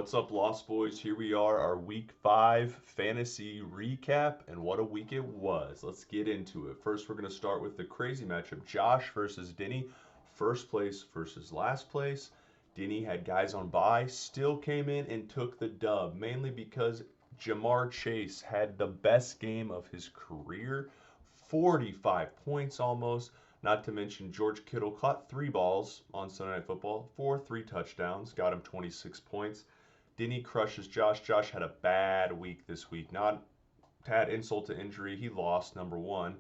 What's up, Lost Boys? Here we are, our week 5 fantasy recap, and what a week it was. Let's get into it. First, we're going to start with the crazy matchup Josh versus Denny, first place versus last place. Denny had guys on bye, still came in and took the dub, mainly because Jamar Chase had the best game of his career, 45 points almost. Not to mention George Kittle caught 3 balls on Sunday Night Football for 3 touchdowns, got him 26 points. Denny crushes Josh. Josh had a bad week this week. Not to add insult to injury, he lost number one.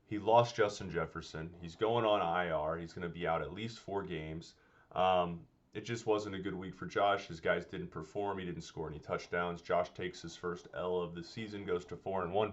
He lost Justin Jefferson. He's going on IR. He's going to be out at least 4 games. It just wasn't a good week for Josh. His guys didn't perform. He didn't score any touchdowns. Josh takes his first L of the season, goes to 4-1.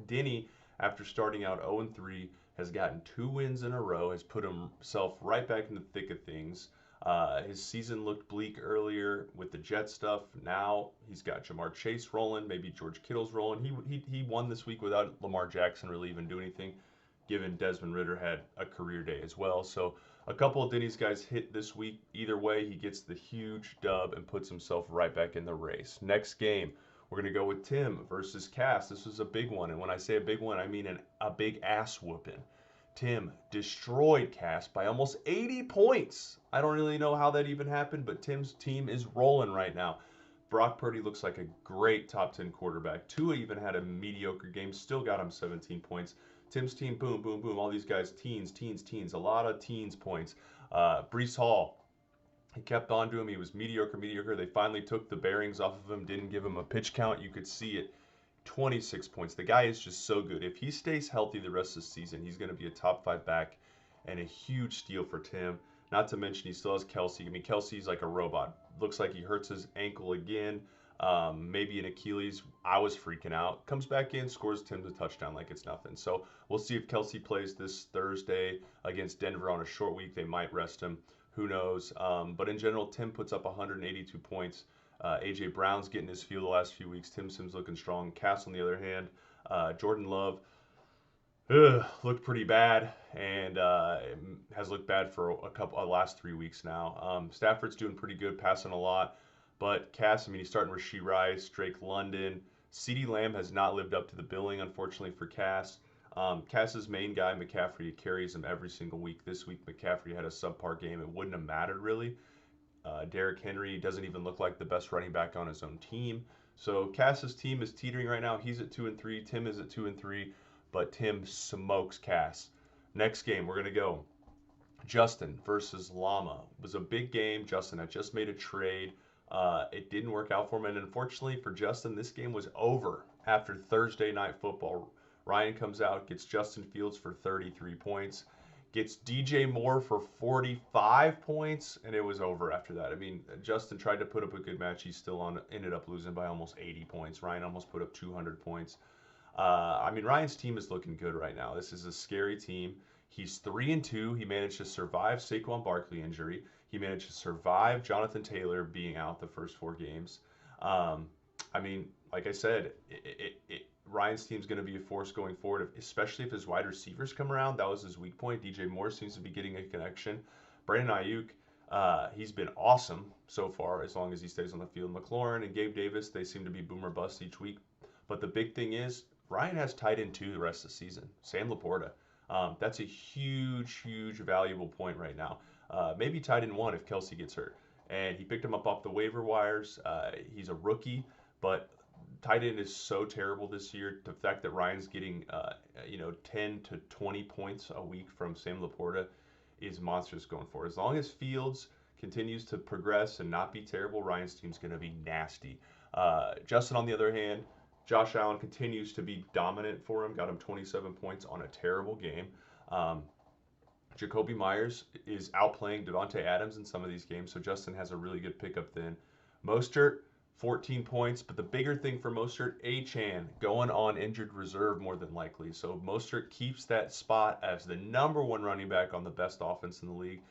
Denny, after starting out 0-3, has gotten 2 wins in a row, has put himself right back in the thick of things. His season looked bleak earlier with the Jet stuff. Now he's got Jamar Chase rolling, maybe George Kittle's rolling. He won this week without Lamar Jackson really even do anything, given Desmond Ritter had a career day as well. So a couple of Denny's guys hit this week. Either way, he gets the huge dub and puts himself right back in the race. Next game, we're going to go with Tim versus Cass. This was a big one, and when I say a big one, I mean a big ass whooping. Tim destroyed Cass by almost 80 points. I don't really know how that even happened, but Tim's team is rolling right now. Brock Purdy looks like a great top 10 quarterback. Tua even had a mediocre game, still got him 17 points. Tim's team, boom, boom, boom. All these guys, teens. A lot of teens points. Brees Hall, he kept on to him. He was mediocre. They finally took the bearings off of him, didn't give him a pitch count. You could see it. 26 points. The guy is just so good. If he stays healthy the rest of the season, he's going to be a top 5 back and a huge steal for Tim. Not to mention he still has Kelsey. I mean, Kelsey's like a robot. Looks like he hurts his ankle again. Maybe an Achilles. I was freaking out. Comes back in, scores Tim a touchdown like it's nothing. So we'll see if Kelsey plays this Thursday against Denver on a short week. They might rest him. Who knows? But in general, Tim puts up 182 points. A.J. Brown's getting his feel the last few weeks. Tim Sims looking strong. Cass, on the other hand, Jordan Love looked pretty bad and has looked bad for a couple last 3 weeks now. Stafford's doing pretty good, passing a lot. But Cass, I mean, he's starting Rashee Rice, Drake London. CeeDee Lamb has not lived up to the billing, unfortunately, for Cass. Cass's main guy, McCaffrey, carries him every single week. This week, McCaffrey had a subpar game. It wouldn't have mattered, really. Derrick Henry doesn't even look like the best running back on his own team. So Cass's team is teetering right now. He's at 2-3. Tim is at 2-3, but Tim smokes Cass. Next game, we're gonna go Justin versus Llama. It was a big game. Justin had just made a trade. It didn't work out for him, and unfortunately for Justin, this game was over after Thursday Night Football. Ryan comes out, gets Justin Fields for 33 points, gets DJ Moore for 45 points, and it was over after that. I mean, Justin tried to put up a good match. He still ended up losing by almost 80 points. Ryan almost put up 200 points. I mean, Ryan's team is looking good right now. This is a scary team. He's 3-2. He managed to survive Saquon Barkley injury. He managed to survive Jonathan Taylor being out the first 4 games. I mean, like I said, Ryan's team's going to be a force going forward, especially if his wide receivers come around. That was his weak point. DJ Moore seems to be getting a connection. Brandon Ayuk, he's been awesome so far as long as he stays on the field. McLaurin and Gabe Davis, they seem to be boomer bust each week. But the big thing is, Ryan has tight end 2 the rest of the season. Sam Laporta. That's a huge valuable point right now. Maybe tight end 1 if Kelsey gets hurt. And he picked him up off the waiver wires. He's a rookie, but tight end is so terrible this year. The fact that Ryan's getting 10 to 20 points a week from Sam Laporta is monstrous going forward. As long as Fields continues to progress and not be terrible, Ryan's team's going to be nasty. Justin, on the other hand, Josh Allen continues to be dominant for him. Got him 27 points on a terrible game. Jacoby Myers is outplaying Devontae Adams in some of these games, so Justin has a really good pickup then. Mostert, 14 points, but the bigger thing for Mostert, Achane going on injured reserve more than likely. So Mostert keeps that spot as the #1 running back on the best offense in the league.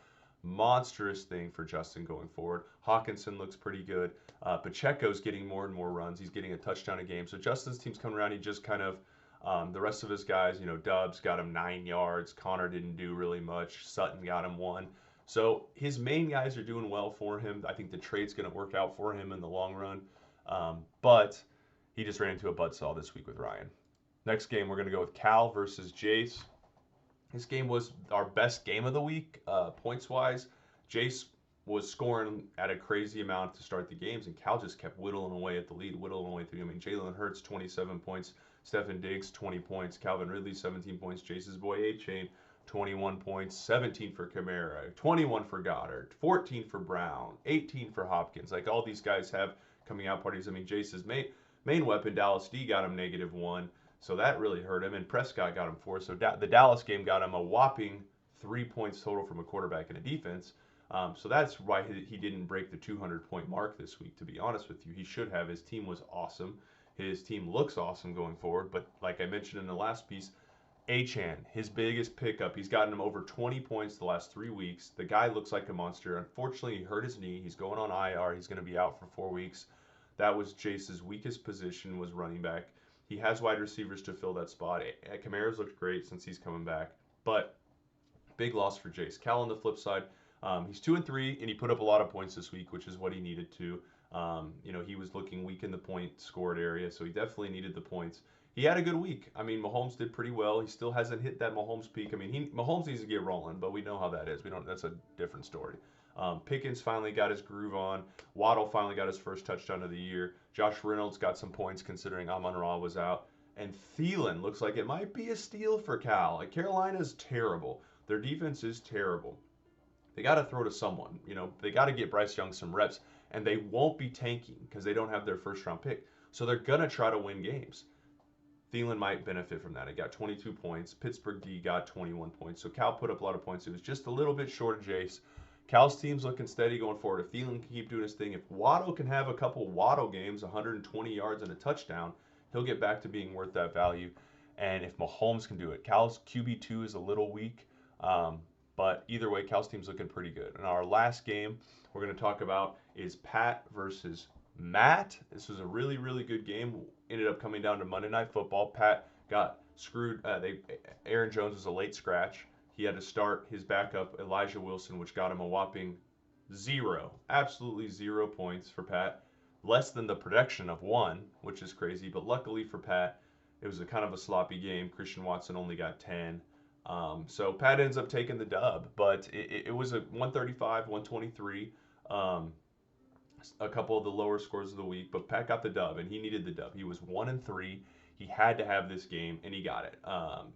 Monstrous thing for Justin going forward. Hawkinson looks pretty good. Pacheco's getting more and more runs. He's getting a touchdown a game. So Justin's team's coming around. He just kind of the rest of his guys, Dubs got him 9 yards. Connor didn't do really much. Sutton got him 1. So his main guys are doing well for him. I think the trade's going to work out for him in the long run. But he just ran into a buzzsaw this week with Ryan. Next game, we're going to go with Cal versus Jace. This game was our best game of the week, points wise. Jace was scoring at a crazy amount to start the games, and Cal just kept whittling away at the lead, whittling away through. I mean, Jalen Hurts, 27 points. Stefon Diggs, 20 points. Calvin Ridley, 17 points. Jace's boy, A-Chain, 21 points. 17 for Kamara, 21 for Goddard, 14 for Brown, 18 for Hopkins. Like, all these guys have coming out parties. I mean, Jace's main weapon, Dallas D, got him -1. So that really hurt him, and Prescott got him 4. So the Dallas game got him a whopping 3 points total from a quarterback and a defense. So that's why he didn't break the 200-point mark this week, to be honest with you. He should have. His team was awesome. His team looks awesome going forward. But like I mentioned in the last piece, Achane, his biggest pickup. He's gotten him over 20 points the last 3 weeks. The guy looks like a monster. Unfortunately, he hurt his knee. He's going on IR. He's going to be out for 4 weeks. That was Jace's weakest position, was running back. He has wide receivers to fill that spot. Kamara's looked great since he's coming back, but big loss for Jace. Cal on the flip side, he's 2-3, and he put up a lot of points this week, which is what he needed to. He was looking weak in the point scored area, so he definitely needed the points. He had a good week. I mean, Mahomes did pretty well. He still hasn't hit that Mahomes peak. I mean, Mahomes needs to get rolling, but we know how that is. That's a different story. Pickens finally got his groove on. Waddle finally got his first touchdown of the year. Josh Reynolds got some points considering Amon-Ra was out. And Thielen looks like it might be a steal for Cal. Like, Carolina's terrible. Their defense is terrible. They got to throw to someone. They got to get Bryce Young some reps. And they won't be tanking because they don't have their first-round pick. So they're going to try to win games. Thielen might benefit from that. He got 22 points. Pittsburgh D got 21 points. So Cal put up a lot of points. It was just a little bit short of Jace. Cal's team's looking steady going forward. If Thielen can keep doing his thing, if Waddle can have a couple Waddle games, 120 yards and a touchdown, he'll get back to being worth that value. And if Mahomes can do it, Cal's QB2 is a little weak, but either way, Cal's team's looking pretty good. And our last game we're going to talk about is Pat versus Matt. This was a really, really good game. Ended up coming down to Monday Night Football. Pat got screwed. Aaron Jones was a late scratch. He had to start his backup, Elijah Wilson, which got him a whopping 0. Absolutely 0 points for Pat. Less than the projection of 1, which is crazy. But luckily for Pat, it was a kind of a sloppy game. Christian Watson only got 10. So Pat ends up taking the dub. But it was a 135, 123. A couple of the lower scores of the week. But Pat got the dub, and he needed the dub. He was 1-3. He had to have this game, and he got it.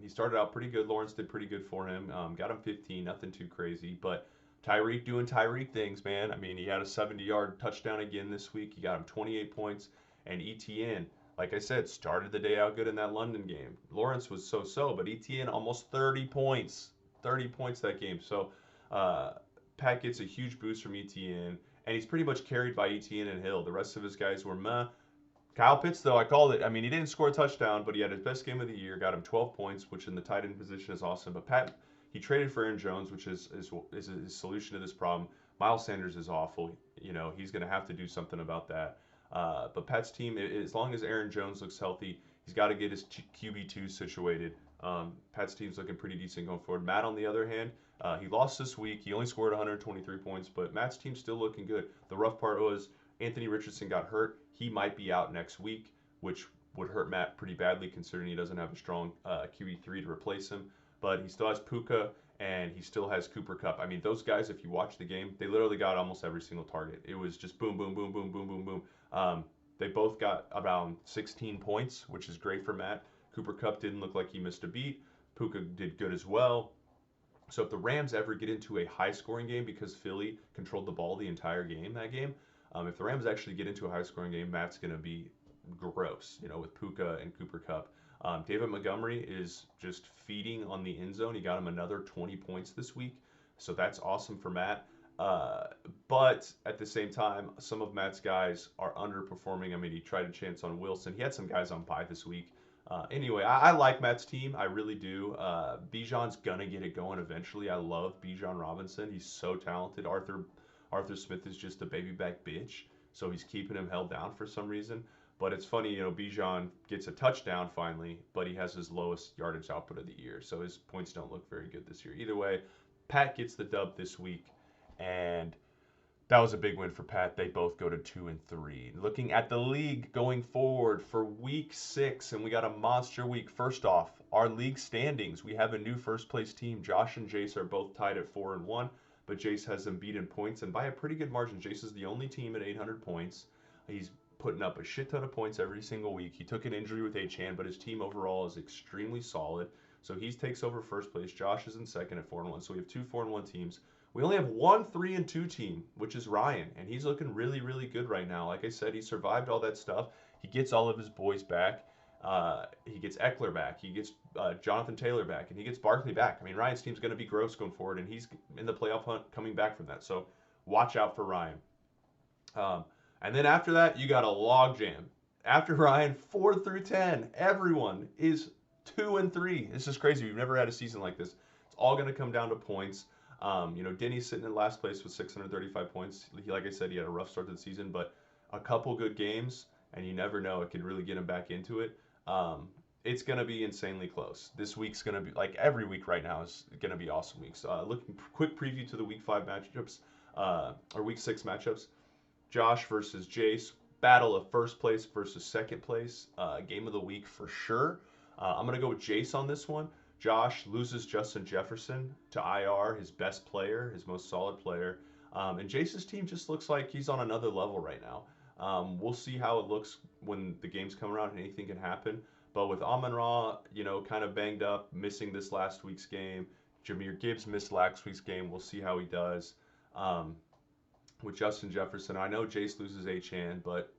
He started out pretty good. Lawrence did pretty good for him. Got him 15, nothing too crazy. But Tyreek doing Tyreek things, man. I mean, he had a 70-yard touchdown again this week. He got him 28 points. And ETN, like I said, started the day out good in that London game. Lawrence was so-so, but ETN almost 30 points. 30 points that game. So Pat gets a huge boost from ETN, and he's pretty much carried by ETN and Hill. The rest of his guys were meh. Kyle Pitts, though, I called it. I mean, he didn't score a touchdown, but he had his best game of the year, got him 12 points, which in the tight end position is awesome. But Pat, he traded for Aaron Jones, which is his solution to this problem. Miles Sanders is awful. He's going to have to do something about that. But Pat's team, as long as Aaron Jones looks healthy, he's got to get his QB2 situated. Pat's team's looking pretty decent going forward. Matt, on the other hand, he lost this week. He only scored 123 points, but Matt's team's still looking good. The rough part was Anthony Richardson got hurt. He might be out next week, which would hurt Matt pretty badly considering he doesn't have a strong QB3 to replace him. But he still has Puka, and he still has Cooper Kupp. I mean, those guys, if you watch the game, they literally got almost every single target. It was just boom, boom, boom, boom, boom, boom, boom. They both got around 16 points, which is great for Matt. Cooper Kupp didn't look like he missed a beat. Puka did good as well. So if the Rams ever get into a high-scoring game, because Philly controlled the ball the entire game, if the Rams actually get into a high-scoring game, Matt's going to be gross, with Puka and Cooper Kupp. David Montgomery is just feeding on the end zone. He got him another 20 points this week, so that's awesome for Matt. But at the same time, some of Matt's guys are underperforming. I mean, he tried a chance on Wilson. He had some guys on bye this week. Anyway, I like Matt's team. I really do. Bijan's going to get it going eventually. I love Bijan Robinson. He's so talented. Arthur Smith is just a baby back bitch, so he's keeping him held down for some reason. But it's funny, Bijan gets a touchdown finally, but he has his lowest yardage output of the year, so his points don't look very good this year. Either way, Pat gets the dub this week, And that was a big win for Pat. They both go to 2-3. Looking at the league going forward for week 6, and we got a monster week. First off, our league standings. We have a new first place team. Josh and Jace are both tied at 4-1, but Jace has them beat in points, and by a pretty good margin. Jace is the only team at 800 points. He's putting up a shit ton of points every single week. He took an injury with Achan, but his team overall is extremely solid. So he takes over first place. Josh is in second at 4-1. So we have two 4-1 teams. We only have one 3-2 team, which is Ryan, and he's looking really, really good right now. Like I said, he survived all that stuff. He gets all of his boys back. He gets Eckler back. He gets Jonathan Taylor back, and he gets Barkley back. I mean, Ryan's team's going to be gross going forward, and he's in the playoff hunt coming back from that. So watch out for Ryan. And then after that, you got a log jam. After Ryan, 4 through 10, everyone is 2-3. This is crazy. We've never had a season like this. It's all going to come down to points. Denny's sitting in last place with 635 points. Like I said, he had a rough start to the season, but a couple good games, and you never know, it could really get him back into it. It's going to be insanely close. This week's going to be, like every week right now, is going to be awesome weeks. Looking quick preview to the week 5 matchups, or week 6 matchups. Josh versus Jace. Battle of first place versus second place. Game of the week for sure. I'm going to go with Jace on this one. Josh loses Justin Jefferson to IR, his best player, his most solid player. And Jace's team just looks like he's on another level right now. We'll see how it looks when the games come around, and anything can happen. But with Amon-Ra, kind of banged up, missing this last week's game. Jahmyr Gibbs missed last week's game. We'll see how he does. With Justin Jefferson, I know Jace loses Achan, but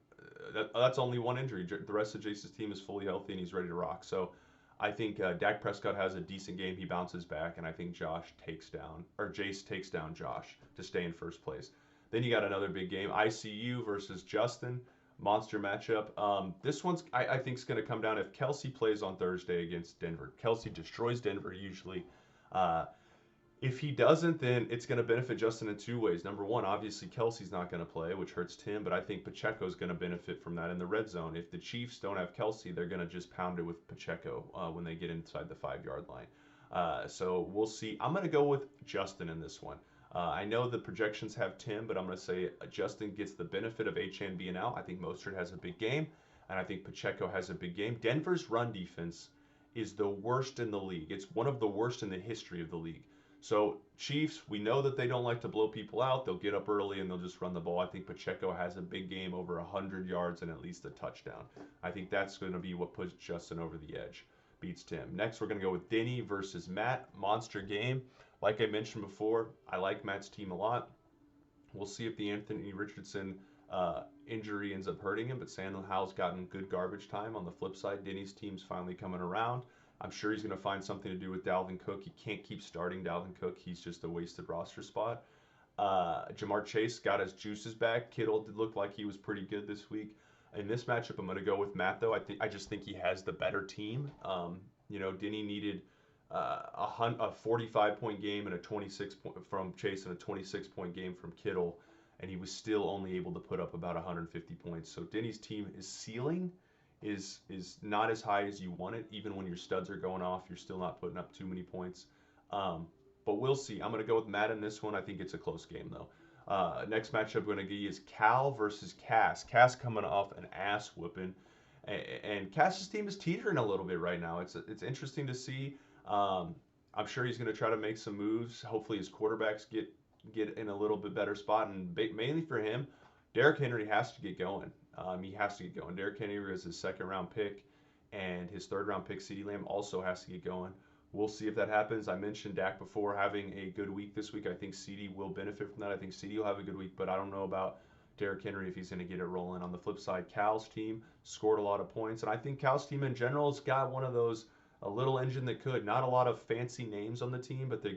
that's only one injury. The rest of Jace's team is fully healthy, and he's ready to rock. So I think Dak Prescott has a decent game. He bounces back, and I think Jace takes down Josh to stay in first place. Then you got another big game, ICU versus Justin. Monster matchup. This one's, I think, is going to come down if Kelce plays on Thursday against Denver. Kelce destroys Denver usually. If he doesn't, then it's going to benefit Justin in two ways. Number one, obviously, Kelce's not going to play, which hurts Tim, but I think Pacheco's going to benefit from that in the red zone. If the Chiefs don't have Kelce, they're going to just pound it with Pacheco when they get inside the 5-yard line. So we'll see. I'm going to go with Justin in this one. I know the projections have Tim, but I'm going to say Justin gets the benefit of Achan being out. I think Mostert has a big game, and I think Pacheco has a big game. Denver's run defense is the worst in the league. It's one of the worst in the history of the league. So Chiefs, we know that they don't like to blow people out. They'll get up early and they'll just run the ball. I think Pacheco has a big game, over 100 yards and at least a touchdown. I think that's going to be what puts Justin over the edge, beats Tim. Next, we're going to go with Denny versus Matt. Monster game. Like I mentioned before, I like Matt's team a lot. We'll see if the Anthony Richardson injury ends up hurting him, but Sam Howell's gotten good garbage time. On the flip side, Denny's team's finally coming around. I'm sure he's going to find something to do with Dalvin Cook. He can't keep starting Dalvin Cook. He's just a wasted roster spot. Jamar Chase got his juices back. Kittle did look like he was pretty good this week. In this matchup, I'm going to go with Matt, though. I just think he has the better team. Denny needed a 45-point game and a 26 from Chase and a 26-point game from Kittle, and he was still only able to put up about 150 points. So Denny's team is ceiling is not as high as you want it. Even when your studs are going off, you're still not putting up too many points. But we'll see. I'm going to go with Matt in this one. I think it's a close game, though. Next matchup I'm going to give you is Cal versus Cass. Cass coming off an ass whooping. And Cass's team is teetering a little bit right now. It's interesting to see. I'm sure he's going to try to make some moves. Hopefully his quarterbacks get in a little bit better spot. And mainly for him, Derrick Henry has to get going. He has to get going. Derrick Henry is his second-round pick, and his third-round pick, CeeDee Lamb, also has to get going. We'll see if that happens. I mentioned Dak before having a good week this week. I think CeeDee will benefit from that. I think CeeDee will have a good week, but I don't know about Derrick Henry if he's going to get it rolling. On the flip side, Cal's team scored a lot of points, and I think Cal's team in general has got one of those, a little engine that could. Not a lot of fancy names on the team, but they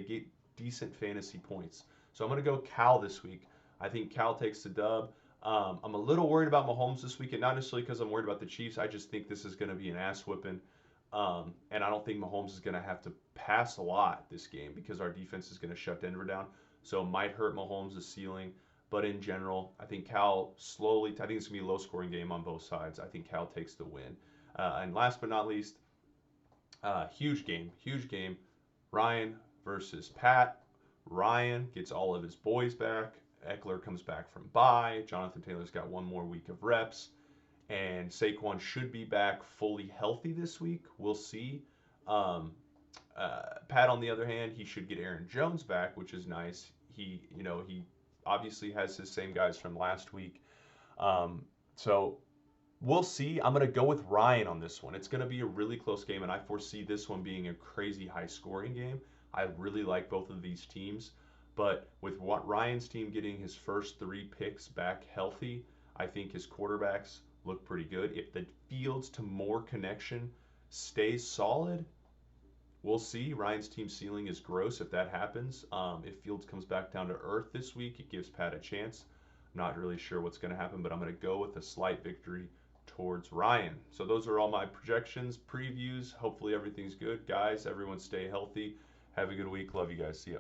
get decent fantasy points. So I'm going to go Cal this week. I think Cal takes the dub. I'm a little worried about Mahomes this weekend, not necessarily because I'm worried about the Chiefs. I just think this is going to be an ass whipping. And I don't think Mahomes is going to have to pass a lot this game because our defense is going to shut Denver down. So it might hurt Mahomes' ceiling. But in general, I think Cal slowly, I think it's going to be a low-scoring game on both sides. I think Cal takes the win. And last but not least, huge game. Ryan versus Pat. Ryan gets all of his boys back. Eckler comes back from bye. Jonathan Taylor's got one more week of reps. And Saquon should be back fully healthy this week. We'll see. Um, Pat, on the other hand, he should get Aaron Jones back, which is nice. He obviously has his same guys from last week. So we'll see. I'm going to go with Ryan on this one. It's going to be a really close game, and I foresee this one being a crazy high scoring game. I really like both of these teams, but with what Ryan's team getting his first 3 picks back healthy, I think his quarterbacks look pretty good. If the Fields to Moore connection stays solid, we'll see. Ryan's team ceiling is gross if that happens. If Fields comes back down to earth this week, it gives Pat a chance. I'm not really sure what's going to happen, but I'm going to go with a slight victory towards Ryan. So those are all my projections, previews. Hopefully everything's good. Guys, everyone stay healthy. Have a good week. Love you guys. See ya.